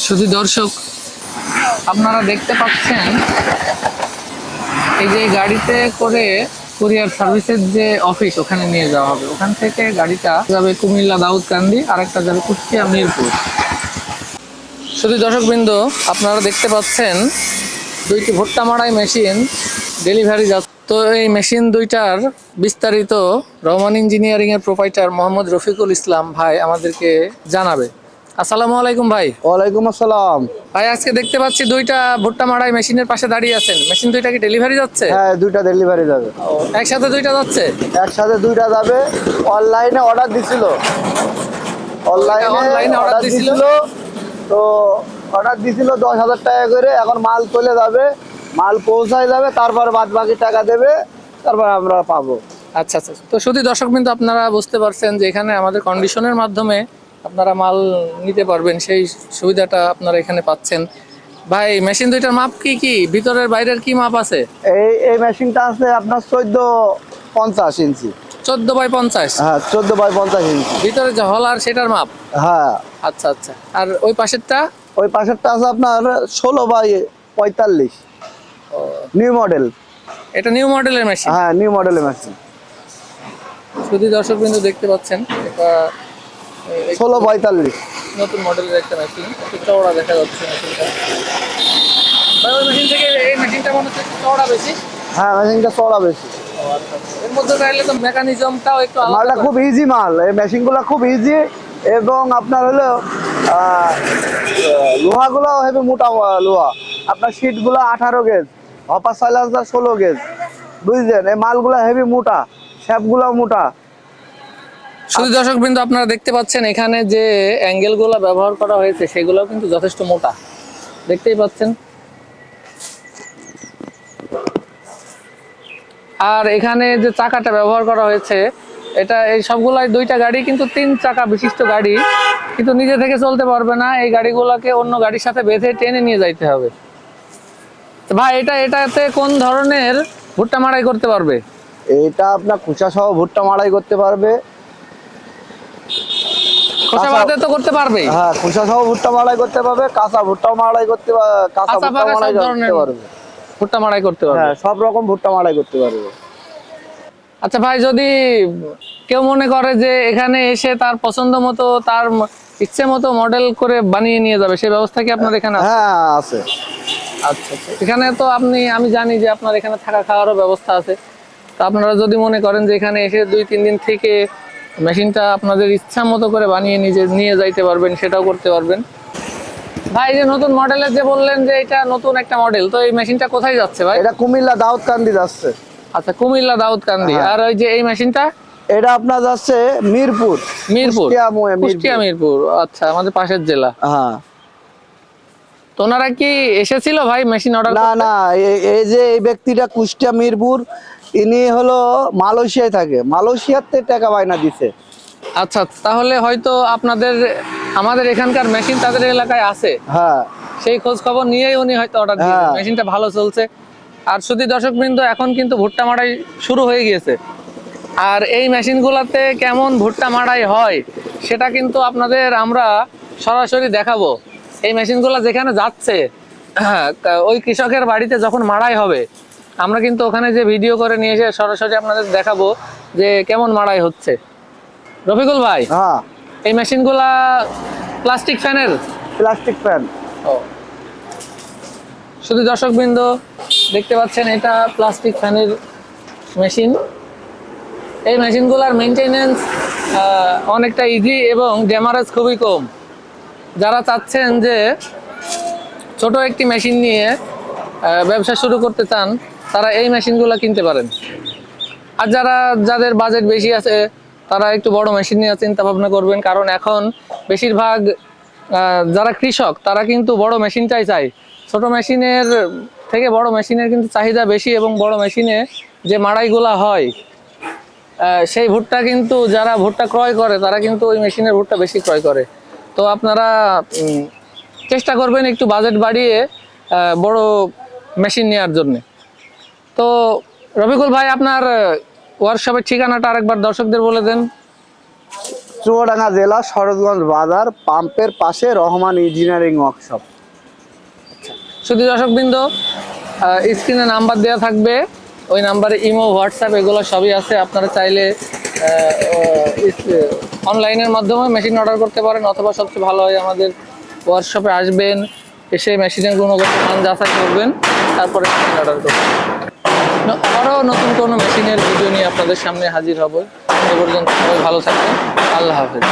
শুধু দর্শক আপনারা দেখতে পাচ্ছেন এই যে গাড়িতে করে কুরিয়ার সার্ভিসের যে অফিস ওখানে নিয়ে যাওয়া হবে। ওখান থেকে গাড়িটা যাবে কুমিল্লা দাউদকান্দি, আর একটা যাবে কুষ্টিয়া মিরপুর। শুধু দর্শকবৃন্দ আপনারা দেখতে পাচ্ছেন দুইটি ভুট্টা মাড়াই মেশিন ডেলিভারি যাচ্ছে। তো এই মেশিন দুইটার বিস্তারিত রহমান ইঞ্জিনিয়ারিং এর প্রোপাইটার মোহাম্মদ রফিকুল ইসলাম ভাই আমাদেরকে জানাবে। আসসালামু আলাইকুম ভাই। ওয়ালাইকুম আসসালাম। ভাই আজকে দেখতে পাচ্ছি দুইটা ভুট্টা মাড়াই মেশিনের পাশে দাঁড়িয়ে আছেন, মেশিন দুইটা কি ডেলিভারি যাচ্ছে? হ্যাঁ, দুইটা ডেলিভারি যাবে। একসাথে দুইটা যাচ্ছে? একসাথে দুইটা যাবে। অনলাইনে অর্ডার দিছিল, অনলাইনে অর্ডার দিছিল। তো অর্ডার দিছিল 10,000 টাকা করে। এখন মাল চলে যাবে, মাল পৌঁছায় যাবে, তারপর বাদ বাকি টাকা দেবে, তারপর আমরা পাবো। আচ্ছা আচ্ছা। তো শুধু দর্শক কিন্তু আপনারা বুঝতে পারছেন যে এখানে আমাদের কন্ডিশনের মাধ্যমে আপনারা মাল নিতে পারবেন, সেই সুবিধাটা আপনারা এখানে পাচ্ছেন। ভাই মেশিন দুইটার মাপ কি কি, ভিতরের বাইরের কি মাপ আছে? এই মেশিনটা আছে আপনার 1450 ইঞ্চি। 14x50? হ্যাঁ, 14x50 ইঞ্চি। ভিতরে যে হলার সেটার মাপ? হ্যাঁ। আচ্ছা আচ্ছা। আর ওই পাশেরটা? ওই পাশেরটা আছে আপনার 16x45, নিউ মডেল। এটা নিউ মডেলের মেশিন? হ্যাঁ, নিউ মডেলের মেশিন। শুধু দর্শক বিন্দু দেখতে পাচ্ছেন এটা 16x45 নতুন মডেলের একটা মেশিন, একটু চওড়া দেখা যাচ্ছে মেশিনটা। ভাই ওই মেশিন থেকে এই মেশিনটা মনে হচ্ছে একটু চওড়া বেশি? হ্যাঁ, মেশিনটা চওড়া বেশি। এর মধ্যে চাইলে তো মেকানিজমটাও একটু মালটা আলাদা। খুব ইজি মাল, এই মেশিনগুলো খুব ইজি। এবং আপনার হলো লোহাগুলো হেবি মোটা লোহা। আপনার সিটগুলো 18 গেজ, হপার সাইলেন্সার 16 গেজ, বুঝলেন? এই মালগুলো হেভি মোটা, শ্যাপগুলো মোটা। শুধু দর্শক বিন্দু আপনারা দেখতে পাচ্ছেন এখানে যে অ্যাঙ্গেলগুলো ব্যবহার করা হয়েছে সেগুলো কিন্তু যথেষ্ট মোটা, দেখতেই পাচ্ছেন। আর এখানে যে চাকাটা ব্যবহার করা হয়েছে এটা এই সবগুলাই দুইটা গাড়ি কিন্তু 3 চাকা বিশিষ্ট গাড়ি, কিন্তু নিজে থেকে চলতে পারবে না, এই গাড়িগুলোকে অন্য গাড়ির সাথে বেঁধে টেনে নিয়ে যাইতে হবে। তো ভাই এটাতে কোন ধরনের ভুট্টা মাড়াই করতে পারবে? এটা আপনার খোসা সহ ভুট্টা মাড়াই করতে পারবে। খোসা বাদে তো করতে পারবে? হ্যাঁ, খোসা সহ ভুট্টা মাড়াই করতে পারবে, কাঁচা ভুট্টা মাড়াই করতে পারবে, কাঁচা ভুট্টা মাড়াই করতে পারবে। ভুট্টা মাড়াই করতে পারবে? হ্যাঁ, সব রকম ভুট্টা মাড়াই করতে পারবে। আচ্ছা ভাই, যদি কেউ মনে করে যে এখানে এসে তার পছন্দ মতো তার ইচ্ছে মতো মডেল করে বানিয়ে নিয়ে যাবে, সেই ব্যবস্থা কি আপনার এখানে আছে? হ্যাঁ, আছে। আচ্ছা আচ্ছা। এখানে তো আমি জানি যে আপনার এখানে থাকা খাওয়ারও ব্যবস্থা আছে। তো আপনারা যদি মনে করেন যে এখানে এসে 2-3 দিন থেকে মেশিনটা আপনাদের ইচ্ছা মতো করে বানিয়ে নিয়ে যাইতে পারবেন, সেটাও করতে পারবেন। ভাই যে নতুন মডেলের যে বললেন যে এটা নতুন একটা মডেল, তো এই মেশিনটা কোথায় যাচ্ছে ভাই? এটা কুমিল্লা দাউদকান্দি যাচ্ছে। আচ্ছা, কুমিল্লা দাউদকান্দি। আর ওই যে এই মেশিনটা? এটা আপনার যাচ্ছে মিরপুর। কুষ্টিয়া মিরপুর। আচ্ছা, আমাদের পাশের জেলা। হ্যাঁ। তো ওনারা কি এসেছিল ভাই মেশিন অর্ডার? না না, এই যে এই ব্যক্তিটা কুষ্টিয়া মিরপুর, ইনি হলো মালয়েশিয়ায় থাকে, মালয়েশিয়াতে টাকা বায়না দিছে। আচ্ছা, তাহলে হয়তো আমাদের এখানকার মেশিন তাদের এলাকায় আছে। হ্যাঁ, সেই খোঁজ খবর নিয়েই উনি হয়তো অর্ডার দিয়েছেন। মেশিনটা ভালো চলছে। আর শুধু দর্শকবৃন্দ এখন কিন্তু ভুট্টা মাড়াই শুরু হয়ে গিয়েছে। আর এই মেশিনগুলোতে কেমন ভুট্টা মাড়াই হয় সেটা কিন্তু আপনাদের আমরা সরাসরি দেখাবো। এই মেশিনগুলো যেখানে যাচ্ছে ওই কৃষকের বাড়িতে যখন মাড়াই হবে আমরা কিন্তু ওখানে যে ভিডিও করে নিয়ে এসে সরাসরি আপনাদের দেখাবো যে কেমন মাড়াই হচ্ছে। রফিকুল ভাই, হ্যাঁ, এই মেশিনগুলা প্লাস্টিক ফ্যানের? Plastic fan. শুধু দর্শকবৃন্দ দেখতে পাচ্ছেন এটা প্লাস্টিক ফ্যানের মেশিন। এই মেশিনগুলোর মেনটেনেন্স অনেকটা ইজি এবং ড্যামারেজ খুবই কম। যারা চাচ্ছেন যে ছোট একটি মেশিন নিয়ে ব্যবসা শুরু করতে চান তারা এই মেশিনগুলো কিনতে পারেন। আর যাদের বাজেট বেশি আছে তারা একটু বড় মেশিন নিয়ে চিন্তা ভাবনা করবেন, কারণ এখন বেশিরভাগ যারা কৃষক তারা কিন্তু বড় মেশিনটাই চায়। ছোট মেশিনের থেকে বড় মেশিনের কিন্তু চাহিদা বেশি, এবং বড় মেশিনে যে মাড়াইগুলা হয় সেই ভুট্টা কিন্তু যারা ভুট্টা ক্রয় করে তারা কিন্তু ওই মেশিনের ভুট্টা বেশি ক্রয় করে। তো আপনারা চেষ্টা করবেন একটু বাজেট বাড়িয়ে বড় মেশিন নেওয়ার জন্য। তো রফিকুল ভাই, আপনার ওয়ার্কশপের ঠিকানাটা আরেকবার দর্শকদের বলে দেন। চুয়াডাঙ্গা জেলা শরৎগঞ্জ বাজার, পাম্পের পাশে রহমান ইঞ্জিনিয়ারিং ওয়ার্কশপ। শুধু দর্শকবৃন্দ, স্ক্রিনে নাম্বার দেওয়া থাকবে, ওই নাম্বারে ইমো, হোয়াটসঅ্যাপ এগুলো সবই আছে। আপনারা চাইলে অনলাইনের মাধ্যমে মেশিন অর্ডার করতে পারেন, অথবা সবচেয়ে ভালো হয় আমাদের ওয়ার্কশপে আসবেন, এসে মেশিনের গুণগত মান যাচাই করবেন, তারপরে মেশিন অর্ডার করবেন। আবারও নতুন কোনো মেশিনের ভিডিও নিয়ে আপনাদের সামনে হাজির হব। এ পর্যন্ত সবাই ভালো থাকবেন। আল্লাহ হাফেজ।